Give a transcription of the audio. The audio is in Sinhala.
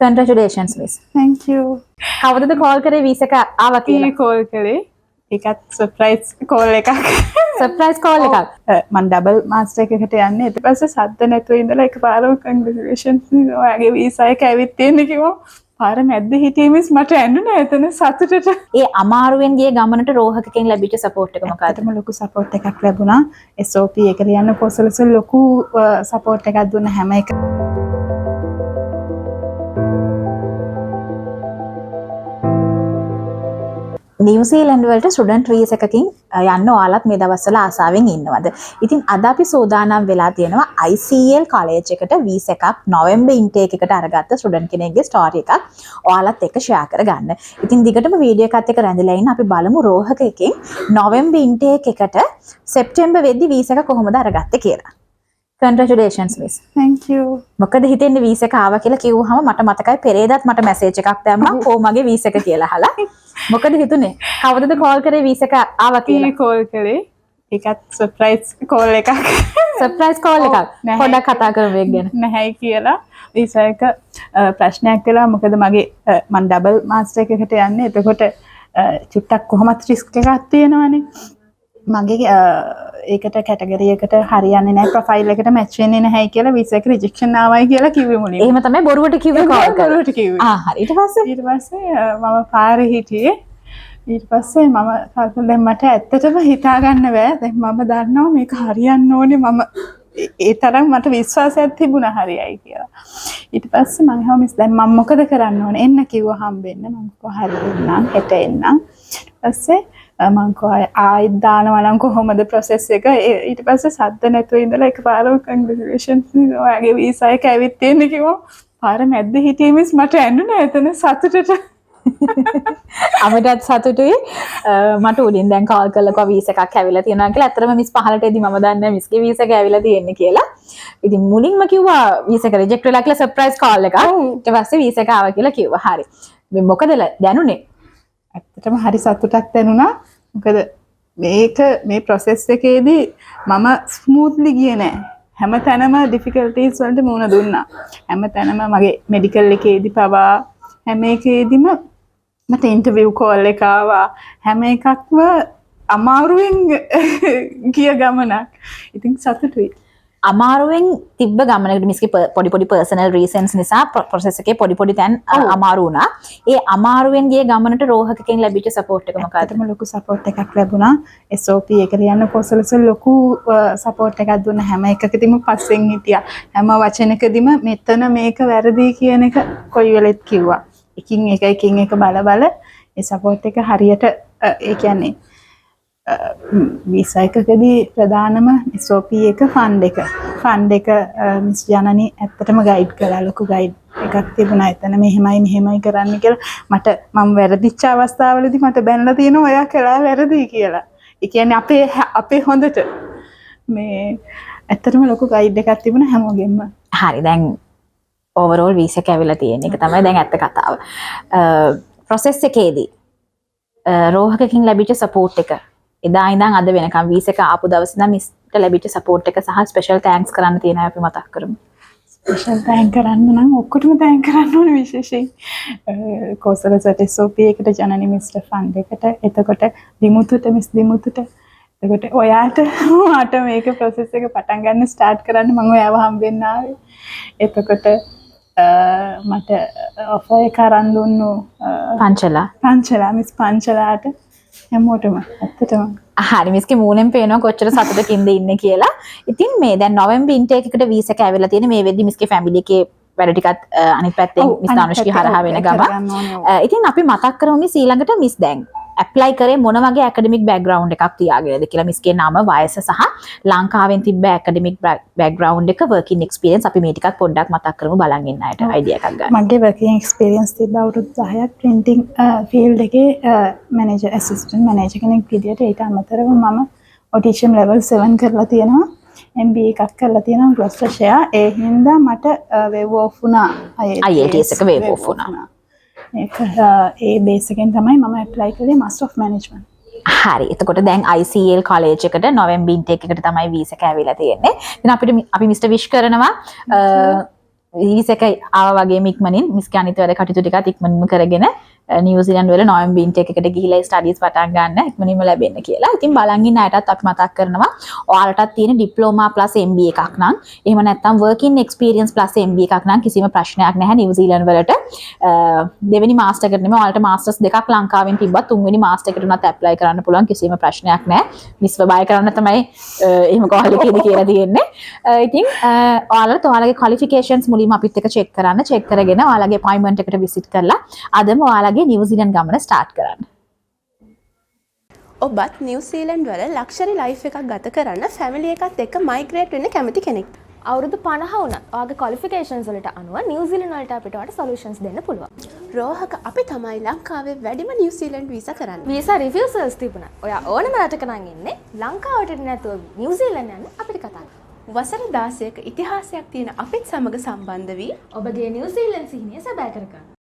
Congratulations, Miss. Thank you. කවුරුද කෝල් කරේ වීසා එක ආවා කියලා? කෝල් කරේ. ඒකත් සර්ප්‍රයිස් කෝල් එකක්. සර්ප්‍රයිස් කෝල් එකක්. මම ඩබල් මාස්ටර් එකකට යන්නේ. ඊට පස්සේ සද්ද නැතුව ඉඳලා එකපාරම congratulations ඔයාගේ වීසා එක ඇවිත් තියෙන කිව්වා. පාර මැද්ද හිටියේ මිස් මට ඇඬුණා එතන සතුටට. ඒ අමාරුවෙන් ගිය ගමනට රෝහකකින් ලැබිච්ච සපෝට් එක මොකක්ද? ඇත්තටම ලොකු සපෝට් එකක් ලැබුණා. SOP එක ලියන්න පොසලස ලොකු සපෝට් එකක් දුන්න හැම එක. නිව්සීලන්ඩ් වලට ස්ටුඩන්ට් වීසා එකකින් යන්න ඔයාලත් මේ දවස්වල ආසාවෙන් ඉන්නවද? ඉතින් අද අපි සූදානම් වෙලා තියෙනවා ICL කලෙජ් එකට වීසා එකක් නොවැම්බර් ඉන්ටේක් එකට අරගත්ත ස්ටුඩන්ට් කෙනෙක්ගේ ස්ටෝරි එකක් ඔයාලත් එක්ක ෂෙයා කරගන්න. ඉතින් දිගටම වීඩියෝ එකත් එක්ක රැඳිලා ඉන්න අපි බලමු රෝහකකින් නොවැම්බර් ඉන්ටේක් එකට සෙප්ටැම්බර් වෙද්දි වීසා එක කොහොමද අරගත්තේ කියලා. Congratulations, Miss. Thank you. මොකද හිතෙන්නේ වීසා එක ආවා කියලා කිව්වහම මට මතකයි පෙරේදත් මට මැසේජ් එකක් දැම්මා කොහොමගේ වීසා එක කියලා අහලා. මොකද හිතුනේ කවුරුද කෝල් කරේ වීසා එක ආවා කියලා? කෝල් කරේ. ඒකත් සර්ප්‍රයිස් කෝල් එකක්. සර්ප්‍රයිස් කෝල් එකක්. පොඩ්ඩක් කතා කරමු ඒක ගැන. නැහැයි කියලා වීසා එක ප්‍රශ්නයක් වෙලා මොකද මගේ මම ඩබල් මාස්ටර් එකකට යන්නේ. එතකොට චුට්ටක් කොහොමත් රිස්ක් එකක් තියෙනවානේ. මගේ ඒකට කැටගරි එකට හරියන්නේ නැහැ ප්‍රොෆයිල් එකට මැච් වෙන්නේ නැහැයි කියලා වීසා එක රිජෙක්ෂන් ආවයි කියලා කිව්වේ මුලින්. එහෙම තමයි බොරුවට කිව්වේ කෝල් කරලා. බොරුවට කිව්වේ. හරි. ඊට පස්සේ මම පාරේ හිටියේ. ඊට පස්සේ මම කල්පනා දැන් මට ඇත්තටම හිතා ගන්න බෑ. දැන් මම දන්නවා මේක හරියන්න ඕනේ. මම ඒ තරම් මට විශ්වාසයක් තිබුණා හරියයි කියලා. ඊට පස්සේ මම හිතුවා මිස් දැන් මම මොකද කරන්න ඕනේ? එන්න කිව්වා හම්බෙන්න. මම කිව්වා හරි එන්නම් හෙට එන්නම්. ඊට පස්සේ මං ආයෙත් දානවා නම් කොහොමද process එක ඊට පස්සේ සද්ද නැතුව ඉඳලා එකපාරම congratulations ඔයාගේ වීසා එක ඇවිත් තියෙන කිව්වා පාර මැද්ද හිටියේ මිස් මට ඇඬුණා එතන සතුටට අපිටත් සතුටුයි මට උඩින් දැන් කෝල් කරලා කිව්වා වීසා එකක් ඇවිල්ලා තියෙනවා කියලා. ඇත්තටම මිස් පහලට එදී මම දන්නේ මිස්ගේ වීසා එක ඇවිල්ලා තියෙන්නේ කියලා. ඉතින් මුලින්ම කිව්වා වීසා එක රිජෙක්ට් වෙලා කියලා සර්ප්‍රයිස් කෝල් එකක්. ඊට පස්සේ වීසා එක ආවා කියලා කිව්වා. හරි. මේ මොකද දැනුනේ? ඇත්තටම හරි සතුටක් දැනුණා. මොකද මේ process එකේදී මම ස්මූත්ලි ගියේ නෑ. හැම තැනම difficulties වලට මුහුණ දුන්නා. හැම තැනම මගේ medical එකේදී පවා හැම එකේදීම මට interview call එක ආවා. හැම එකක්ම අමාරුවෙන් ගිය ගමනක්. ඉතින් සතුටුයි. අමාරුවෙන් තිබ්බ ගමනකට මිස්ගේ පොඩි පර්සනල් රීසන්ස් නිසා ප්‍රොසෙස් එකේ පොඩි තැන් අමාරු වුණා. ඒ අමාරුවෙන් ගිය ගමනට රෝහකකින් ලැබිච්ච සපෝට් එක මොකක්ද? ඇත්තටම ලොකු සපෝට් එකක් ලැබුණා. SOP එක ලියන්න පොසලස ලොකු සපෝට් එකක් දුන්න හැම එකකදීම පස්සෙන් හිටියා. හැම වචනකදීම මෙතන මේක වැරදි කියන එක කොයි වෙලෙත් කිව්වා. එකින් එක බල ඒ සපෝට් එක හරියට ඒ කියන්නේ වීසා එකකදී ප්‍රධානම SOP එක ෆන්ඩ් එක මිස් ජනනි ඇත්තටම ගයිඩ් කළා. ලොකු ගයිඩ් එකක් තිබුණා. එතන මෙහෙමයි කරන්න කියලා මම වැරදිච්ච අවස්ථාවලදී මට බැනලා තියෙනවා ඔයා කළා වැරදි කියලා. ඒ කියන්නේ අපේ හොඳට මේ ඇත්තටම ලොකු ගයිඩ් එකක් තිබුණා හැමෝගෙම. හරි දැන් ඕවරෝල් වීසා එක ඇවිල්ලා තියෙන එක තමයි දැන් ඇත්ත කතාව. ප්‍රොසෙස් එකේදී රෝහකකින් ලැබිච්ච සපෝට් එක එදා ඉඳන් අද වෙනකම් වීසා එක ආපු දවසේ ඉඳන් මිස්ට ලැබිච්ච සපෝට් එක සහ ස්පෙෂල් තෑන්ක්ස් කරන්න තියෙනවා අපි මතක් කරමු. ස්පෙෂල් තෑන්ක් කරන්න නම් ඔක්කොටම තෑන්ක් කරන්න ඕනේ විශේෂයෙන්. කොසලසට SOP එකට ජනනි මිස්ටර් ෆන්ඩ් එකට එතකොට දිමුතුට එතකොට ඔයාට මට මේක ප්‍රොසෙස් එක පටන් ගන්න ස්ටාර්ට් කරන්න මම ඔයාව හම්බෙන්න ආවේ. එතකොට මට ඔෆර් එක අරන් දුන්නු පංචලා මිස් පංචලාට හැමෝටම ඇත්තටම හරි මිස්ගේ මූණෙන් පේනවා කොච්චර සතුටකින්ද ඉන්නේ කියලා. ඉතින් මේ දැන් නොවැම්බර් ඉන්ටේක් එකට වීසා එක ඇවිල්ලා තියෙන මේ වෙද්දි මිස්ගේ ෆැමිලි එකේ වැඩ ටිකත් අනිත් පැත්තෙන් මිස් දානුෂ්කි හරහා වෙන ගම. ඉතින් අපි මතක් කරමු මිස් ඊළඟට මිස් දැන් ඇප්ලයි කරේ මොන වගේ ඇකඩමික් බෑග්ග්‍රවුන්ඩ් එකක් තියාගෙනද කියලා මිස්ගේ නම වයස සහ ලංකාවෙන් තිබ්බ ඇකඩමික් බෑග්ග්‍රවුන්ඩ් එක වර්කින් එක්ස්පීරියන්ස් අපි මේ ටිකක් පොඩ්ඩක් මතක් කරමු බලන් ඉන්න අයට අයිඩියා එකක් ගන්න. මගේ වර්කින් එක්ස්පීරියන්ස් තිබ්බ අවුරුදු 10ක් ප්‍රින්ටිං ෆීල්ඩ් එකේ මැනේජර් ඇසිස්ටන්ට් මැනේජර් කෙනෙක් විදියට ඊට අමතරව මම ඔටිෂම් ලෙවල් 7 කරලා තියෙනවා. MBA එකක් කරලා තියෙනවා ග්ලොස්ටර්ෂයර්. ඒ හින්දා මට වේව් ඔෆ් වුණා. IELTS එක වේව් ඔෆ් වුණා. ඒ බේස් එකෙන් තමයි මම ඇප්ලයි කළේ මාස්ටර් ඔෆ් මැනේජ්මන්ට්. හරි. එතකොට දැන් ICL කලෙජ් එකට නොවැම්බර් ඉන්ටේක් එකට තමයි වීසා එක ඇවිල්ලා තියෙන්නේ. ඉතින් අපි මිස්ටර් විශ් කරනවා වීසා එක ආවා වගේම ඉක්මනින් මිස්ගේ අනිත් වැඩ කටයුතු ටිකත් ඉක්මනින්ම කරගෙන නිව්සීලන්ත වල නොවෙම්බර් ඉන්ටේක් එකට ගිහිලා ස්ටඩීස් පටන් ගන්න ඉක්මනින්ම ලැබෙන්න කියලා. ඉතින් බලන් ඉන්න අයටත් අපි මතක් කරනවා ඔයාලටත් තියෙන ඩිප්ලෝමා ප්ලස් MBA එකක් නම් එහෙම නැත්නම් working experience plus MBA එකක් නම් කිසිම ප්‍රශ්නයක් නැහැ නිව්සීලන්ත වලට. දෙවෙනි මාස්ටර් එකට නෙමෙයි ඔයාලට මාස්ටර්ස් දෙකක් ලංකාවෙන් තිබ්බත් තුන්වෙනි මාස්ටර් එකට උනත් ඇප්ලයි කරන්න පුළුවන් කිසිම ප්‍රශ්නයක් නැහැ. මිස්ව බය කරන්න තමයි එහෙම කොහොමද කියලා තියෙන්නේ. ඉතින් ඔයාලගේ ක්වොලිෆිකේෂන්ස් මුලින්ම අපිත් එක්ක චෙක් කරන්න. චෙක් කරගෙන ඔයාලගේ අපොයින්ට්මන්ට් එකට විසිට් කරලා අදම ඔයාලගේ නිව්සීලන්ත ගමන ස්ටාර්ට් කරන්න. ඔබත් නිව්සීලන්ත වල ලක්ෂරි ලයිෆ් එකක් ගත කරන්න ෆැමිලි එකත් එක්ක මයිග්‍රේට් වෙන්න කැමති කෙනෙක්. අවුරුදු 50 වුණත් ඔයාගේ ක්වොලිෆිකේෂන්ස් වලට අනුව නිව්සීලන්ත වලට අපිට ඔයාලට සොලියුෂන්ස් දෙන්න පුළුවන්. රෝහක අපි තමයි ලංකාවේ වැඩිම නිව්සීලන්ත වීසා කරන්නේ. වීසා රිෆියුසල්ස් තිබුණා. ඔයා ඕනම රටක නම් ඉන්නේ ලංකාවට නැතුව නිව්සීලන්ත යන්න අපිට කතා කරන්න. වසර 16ක ඉතිහාසයක් තියෙන අපිත් සමග සම්බන්ධ වී ඔබගේ නිව්සීලන්ත සිහිනය සැබෑ කරගන්න.